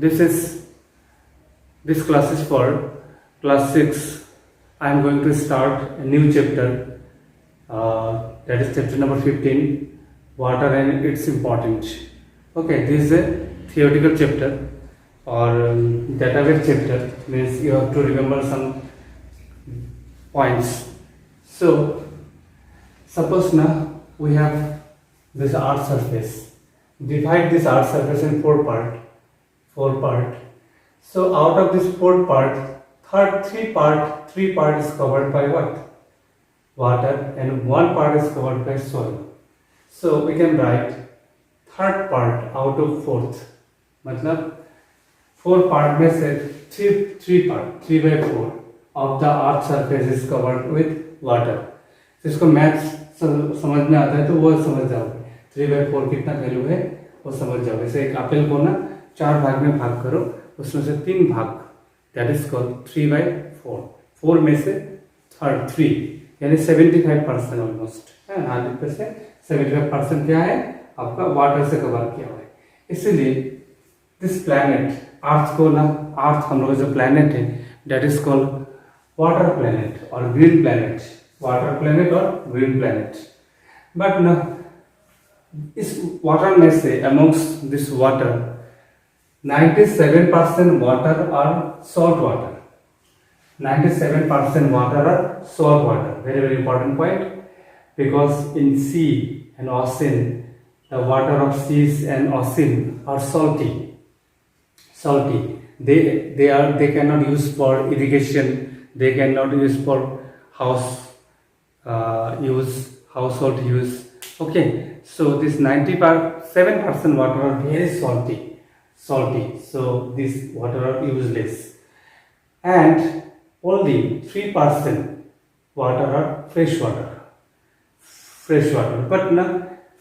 This is this class is for class 6. I am going to start a new chapter, that is chapter number 15, water and its importance. Okay, this is a theoretical chapter or database chapter, means you have to remember some points. So suppose now we have this earth surface. Divide this earth surface in four part. So out of this four part, three part is covered by what? Water, and one part is covered by soil. So we can write third part out of fourth. मतलब four part में से three part 3/4 of the earth surface is covered with water. तो इसको maths समझ में आता है तो वो समझ जाओगे. 3/4 कितना वैल्यू है वो समझ जाओगे. जैसे एक एप्पल को ना 4 भाग में भाग करो, उसमें से 3 भाग, दैट इज कॉल्ड 3/4. 4 में से थर्ड 3 यानी 75% ऑलमोस्ट है. 100% 75% क्या है आपका वाटर से कवर किया हुआ है. इसीलिए दिस प्लैनेट अर्थ को ना, अर्थ हम लोग जो प्लैनेट है that is called water planet और ग्रीन प्लैनेट. वाटर प्लैनेट और ग्रीन प्लैनेट. बट ना इस वाटर में से अमोंग्स्ट this water 97% water are salt water. 97% water are salt water. Very, very important point, because in sea and ocean, the water of seas and ocean are salty. They cannot use for irrigation. They cannot use for household use. Okay, so this 97% water are very salty. So these water are useless, and only 3% water are fresh water. But ना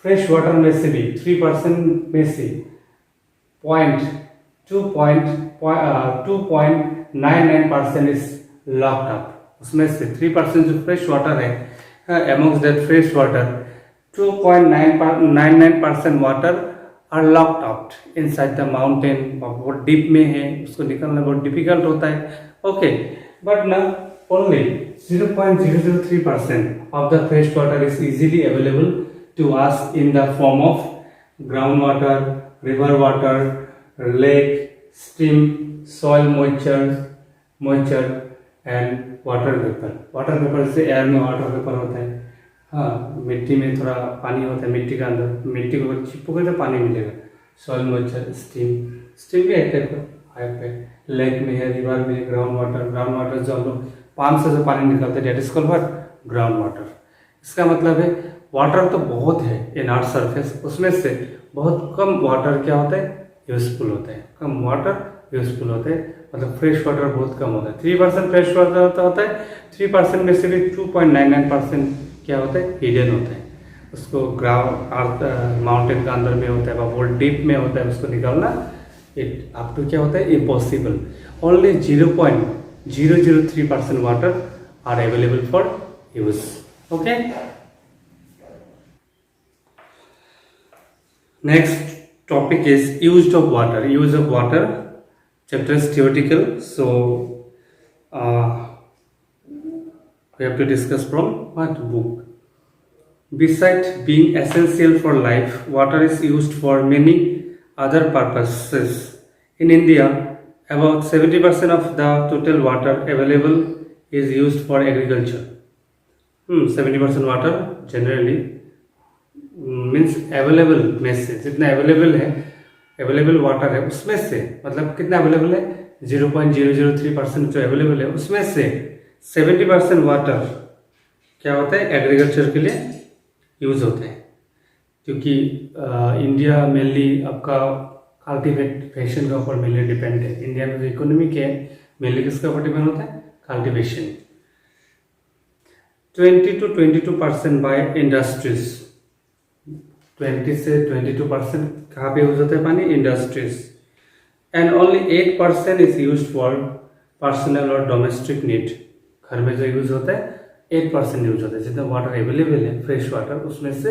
fresh water में से भी 3% में से 2.99% is locked up. उसमें से 3% जो fresh water है, amongst that fresh water 2.99% water are locked out inside the mountain. बहुत डीप में है, उसको निकालना बहुत डिफिकल्ट होता है. ओके, बट ना only 0.003% of the fresh water is easily available to us in the form of groundwater, river water, lake, stream, soil moisture and water vapor. Water vapor से एयर में वाटर वेपर होता है. हाँ, मिट्टी में थोड़ा पानी होता है, मिट्टी के अंदर, मिट्टी को चिपकोगे तो पानी मिलेगा. सॉइल मॉइस्चर, स्टीम भी एक टाइप का है. लेक में है, रिवर में, ग्राउंड वाटर जो हम लोग पाम से जो पानी निकलते हैं that is called what? Ground water. इसका मतलब है वाटर तो बहुत है इन अर्थ सरफेस, उसमें से बहुत कम वाटर क्या होता है? यूजफुल होता है. कम वाटर यूजफुल होता है, मतलब फ्रेश वाटर बहुत कम होता है. 3% फ्रेश वाटर होता है. 3% में से भी 2.99% क्या होता है? हिडन होता है. उसको ग्राउंड अर्थ माउंटेन का अंदर में होता है, बहुत डीप में होता है. उसको निकालना इट अप टू क्या होता है? Impossible. Only 0.003% water are available for use. Okay, next topic is use of water. Chapter is theoretical, so we have to discuss from what book. Besides being essential for life, water is used for many other purposes. In India, about 70% of the total water available is used for agriculture. 70% water generally means available में से जितना available water है उसमें से, मतलब कितना available है? 0.003% जो अवेलेबल है उसमें से 70% वाटर क्या होता है? एग्रीकल्चर के लिए यूज होते हैं. क्योंकि इंडिया मेनली आपका कल्टीवेशन के ऊपर मेनली डिपेंड है. इंडिया में जो इकोनॉमी के मेनली किसके ऊपर डिपेंड होता है? कल्टीवेशन. 20 to 22% by industries. 20 से 22% कहाँ पे यूज होता है पानी? Industries. And only 8% is use for personal और डोमेस्टिक नीड. घर में जो यूज होता है 8% यूज होता है. जितना वाटर अवेलेबल है फ्रेश वाटर, उसमें से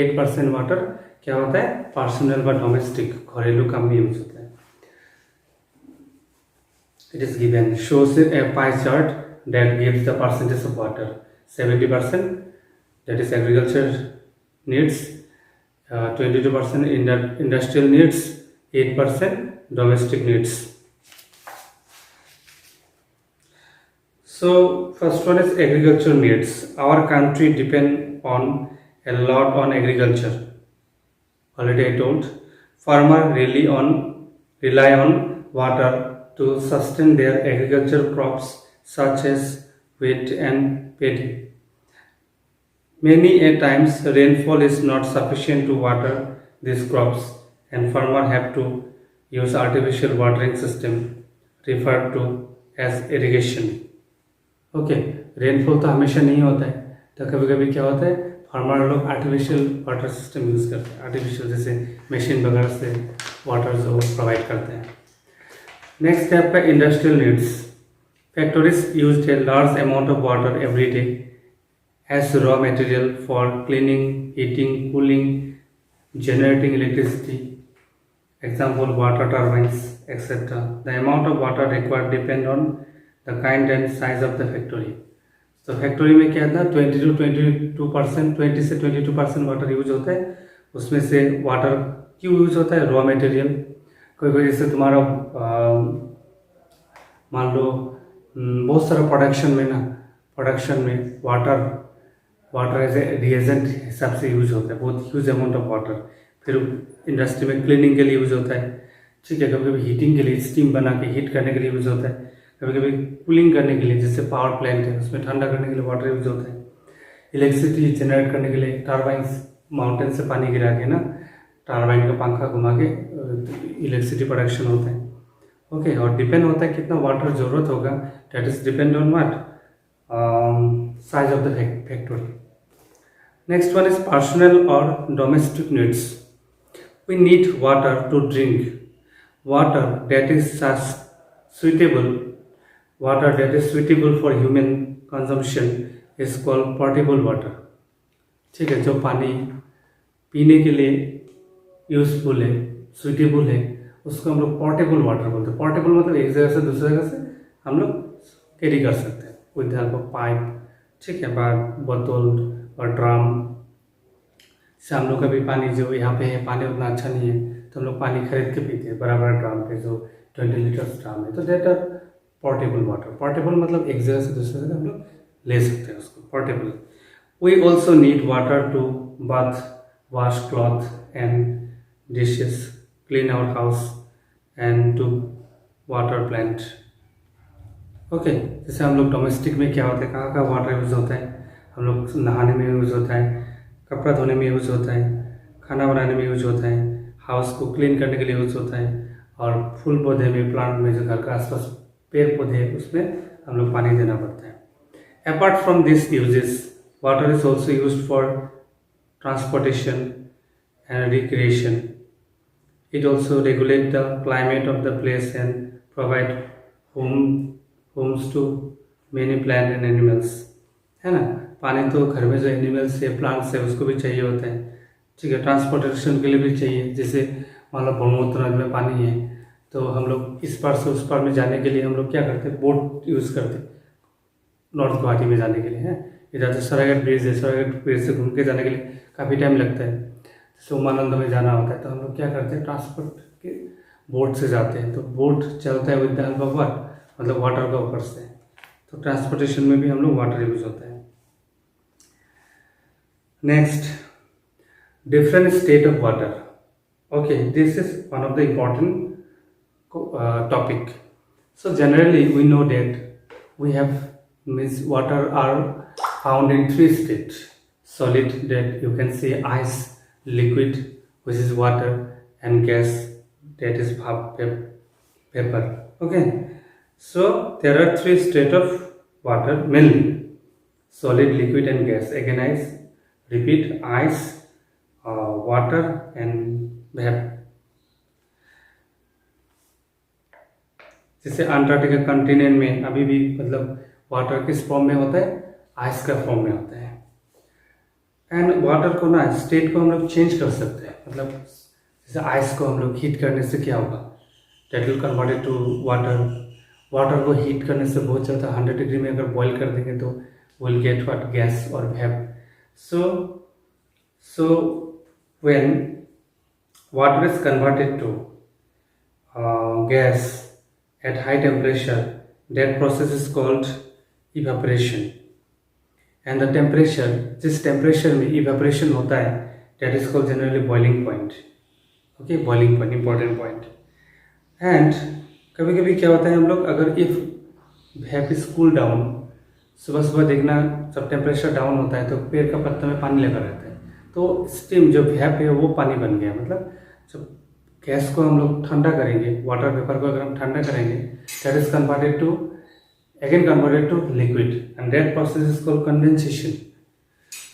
8% वाटर क्या होता है? पर्सनल व डोमेस्टिक घरेलू काम में यूज होता है. It is given, shows a pie chart that gives the percentage of water. 70% that is agriculture needs, 22% industrial needs, 8% domestic needs. So first one is agriculture needs. Our country depend on a lot on agriculture. Already I told, farmers rely on water to sustain their agricultural crops such as wheat and paddy. Many a times rainfall is not sufficient to water these crops and farmers have to use artificial watering system referred to as irrigation. Okay, rainfall तो हमेशा नहीं होता है, तो कभी कभी क्या होता है फार्मर लोग आर्टिफिशियल वाटर सिस्टम यूज़ करते हैं, आर्टिफिशियल जैसे मशीन वगैरह से वाटर जो प्रोवाइड करते हैं. नेक्स्ट है आपका industrial needs. Factories use a large amount of water every day as raw material for cleaning, heating, cooling, generating electricity. Example, water turbines, etc. The amount of water required depend on the kind and size of the factory. तो factory में क्या था 20 to 22%, 20 से 22% water use होता है. उसमें से water क्यों यूज होता है? Raw material. कोई कोई जैसे तुम्हारा मान लो बहुत सारा प्रोडक्शन में वाटर एज ए रिएजेंट हिसाब से यूज होता है, बहुत ह्यूज अमाउंट ऑफ वाटर. फिर इंडस्ट्री में क्लीनिंग के लिए यूज होता है, ठीक है. कभी कभी हीटिंग के लिए, स्टीम बना के हीट करने के लिए यूज होता है. कभी कभी कूलिंग करने के लिए, जैसे पावर प्लांट है उसमें ठंडा करने के लिए वाटर यूज होता है. इलेक्ट्रिसिटी जनरेट करने के लिए टर्बाइंस, माउंटेन से पानी गिरा के ना टर्बाइन का पंखा घुमा के इलेक्ट्रिसिटी प्रोडक्शन होता है. ओके, और डिपेंड होता है कितना वाटर जरूरत होगा. That is depend on what, size of the factory. Next one is personal और domestic needs. We need water to drink. Water that is suitable for human consumption is called potable water. ठीक है, जो पानी पीने के लिए useful है, suitable है, उसको हम लोग पोर्टेबल वाटर बोलते हैं. पोर्टेबल मतलब एक जगह से दूसरी जगह से हम लोग कैरी कर सकते हैं विद हेल्प ऑफ पाइप, ठीक है, बोतल और ड्राम से. हम लोग का भी पानी जो यहाँ पे है, पानी उतना अच्छा नहीं है तो हम लोग पानी खरीद के पीते हैं बड़ा बड़ा ड्राम पे, जो 20 लीटर्स ड्राम है. तो that are portable water. Portable मतलब एक जगह से दूसरी जगह हम लोग ले सकते हैं उसको, portable. We also need water to bath, wash cloth and dishes, clean our house and to water plant. Okay, जैसे हम लोग डोमेस्टिक में क्या होता है, कहाँ कहाँ वाटर यूज़ होता है. हम लोग नहाने में यूज़ होता है, कपड़ा धोने में यूज़ होता है, खाना बनाने में यूज़ होता है, हाउस को क्लीन करने के लिए यूज़ होता है, और फूल पौधे में, प्लांट में, जो घर का आसपास पेड़ पौधे हैं उसमें हम लोग पानी देना पड़ता है. Apart from this uses, water is also used for transportation and recreation. It also regulate the climate of the place and provide homes to many plant and animals. है ना, पानी तो घर में जो एनिमल्स है, प्लांट्स है, उसको भी चाहिए होता है, ठीक है. ट्रांसपोर्टेशन के लिए भी चाहिए. जैसे मान लो ब्रह्मपुत्र नदी में पानी है तो हम लोग इस पार से उस पार में जाने के लिए हम लोग क्या करते हैं, बोट यूज़ करते हैं नॉर्थ गुवाहाटी में जाने के लिए. है, इधर से सरायघाट ब्रिज है, सरायघाट ब्रिज से घूम के जाने के लिए काफ़ी टाइम लगता है. जैसे उमानंद में जाना होता है तो हम लोग क्या करते हैं, ट्रांसपोर्ट के बोट से जाते हैं. तो बोट चलता है with the help of what, मतलब वाटर का ऊपर से. तो ट्रांसपोर्टेशन में भी हम लोग वाटर यूज होता है. Next, different state of water. Okay, this is one of the important topic. So generally we know that we have means water are found in 3 states. Solid, that you can see ice, liquid which is water, and gas, that is vapor. Okay, so there are 3 states of water mainly: solid, liquid and gas. Again I repeat, ice, water and vapour. जैसे Antarctica continent में अभी भी मतलब water किस form में होता है, ice का फॉर्म में होता है. एंड वाटर को ना, स्टेट को हम लोग चेंज कर सकते हैं. मतलब जैसे आइस को हम लोग हीट करने से क्या होगा, that will converted to water. Water को हीट करने से बहुत ज़्यादा 100 डिग्री में अगर बॉईल कर देंगे तो विल गेट व्हाट गैस और वेप. So when water is converted to gas at high temperature, that process is called evaporation. And the temperature, जिस temperature में evaporation होता है, that is called generally boiling point. Okay, boiling point, important point. And कभी कभी क्या होता है, हम लोग अगर if वेप इज कूल डाउन, सुबह सुबह देखना जब टेम्परेचर डाउन होता है तो पेड़ का पत्ता में पानी लगा रहता है, तो स्टीम जो वेप है वो पानी बन गया. मतलब जब गैस को हम लोग ठंडा करेंगे, वाटर वेपर को अगर हम ठंडा करेंगे, that is converted to liquid and that process is called condensation.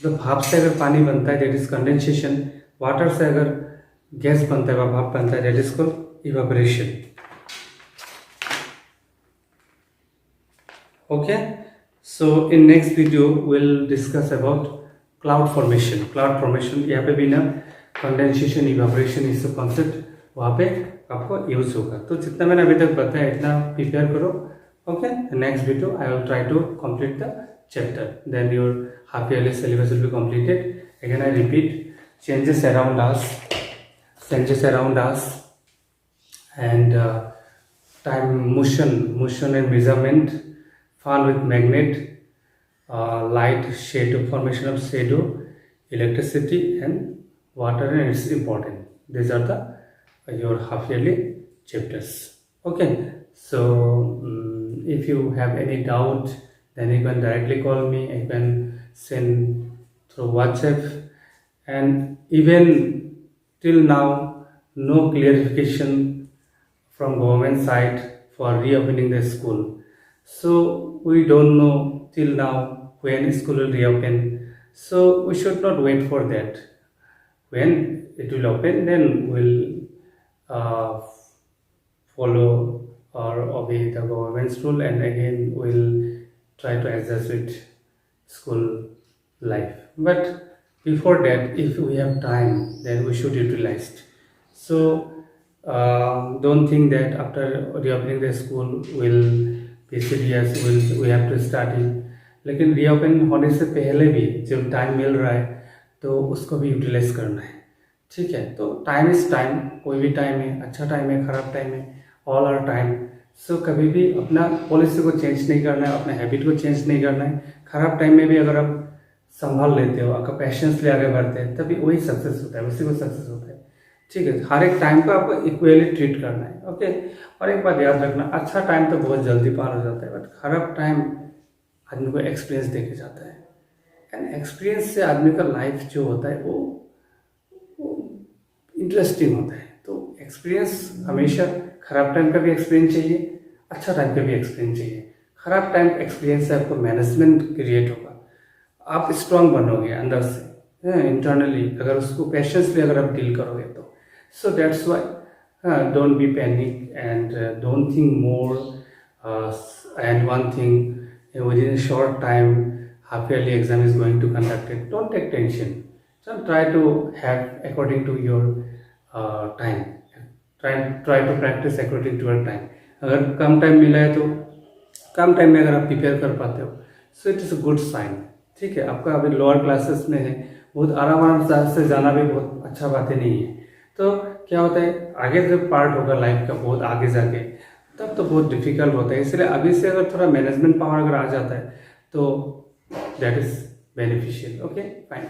तो भाप से अगर पानी बनता है दैट इज कंडेंसेशन, वाटर से अगर गैस बनता है, भाप बनता है, that is called evaporation. Okay, so in next video we'll discuss about cloud formation. Cloud formation यहाँ पे भी ना condensation, evaporation इस सब concept वहाँ पे आपको यूज होगा. तो जितना मैंने अभी तक बताया इतना प्रिपेयर करो. Okay, next video I will try to complete the chapter. Then your half yearly syllabus will be completed. Again I repeat, changes around us, and time, motion and measurement, fall with magnet, light, shadow, formation of shadow, electricity and water, and it's important. These are the your half yearly chapters. Okay, so if you have any doubt, then you can directly call me. You can send through WhatsApp, and even till now no clarification from government side for reopening the school. So we don't know till now when school will reopen. So we should not wait for that. When it will open, then we'll follow or obey the government's rule, and again we'll try to adjust with school life. But before that, if we have time, then we should utilize it. So don't think that after reopening the school will serious, we have to start it. लेकिन reopen होने से पहले भी जब time मिल रहा है तो उसको भी यूटिलाइज करना है. ठीक है, तो टाइम इज टाइम. कोई भी टाइम है, अच्छा टाइम है, खराब टाइम है, ऑल आर टाइम. सो कभी भी अपना पॉलिसी को चेंज नहीं करना है, अपना हैबिट को चेंज नहीं करना है. खराब टाइम में भी अगर आप संभाल लेते हो, आपका पैशंस ले आगे बढ़ते हैं, तभी वही सक्सेस होता है, उसी को सक्सेस होता है. ठीक है, हर एक टाइम को आपको इक्वली ट्रीट करना है. ओके, और एक बात याद रखना, अच्छा टाइम तो बहुत जल्दी पार हो जाता है, बट खराब टाइम आदमी को एक्सपीरियंस देके जाता है. एंड एक्सपीरियंस से आदमी का लाइफ जो होता है वो इंटरेस्टिंग होता है. तो एक्सपीरियंस हमेशा, खराब टाइम का भी एक्सपीरियंस चाहिए, अच्छा टाइम का भी एक्सपीरियंस चाहिए. खराब टाइम एक्सपीरियंस से आपको मैनेजमेंट क्रिएट होगा, आप स्ट्रांग बनोगे अंदर से, इंटरनली, अगर उसको पेशेंसली अगर आप डील करोगे तो. So that's why don't be panic, and don't think more. And one thing, within a short time, half yearly exam is going to conduct it. Don't take tension. So try to have according to your time. Try to practice according to your time. अगर कम time मिला है तो कम time में अगर आप prepare कर पाते हो, so it is a good sign. ठीक है, आपका अभी लोअर क्लासेस में है, बहुत आराम से जाना भी बहुत अच्छा बात नहीं है. तो क्या होता है, आगे जो पार्ट होगा लाइफ का बहुत आगे जाके, तब तो बहुत डिफिकल्ट होता है. इसलिए अभी से अगर थोड़ा मैनेजमेंट पावर अगर आ जाता है तो that is beneficial. Okay, fine.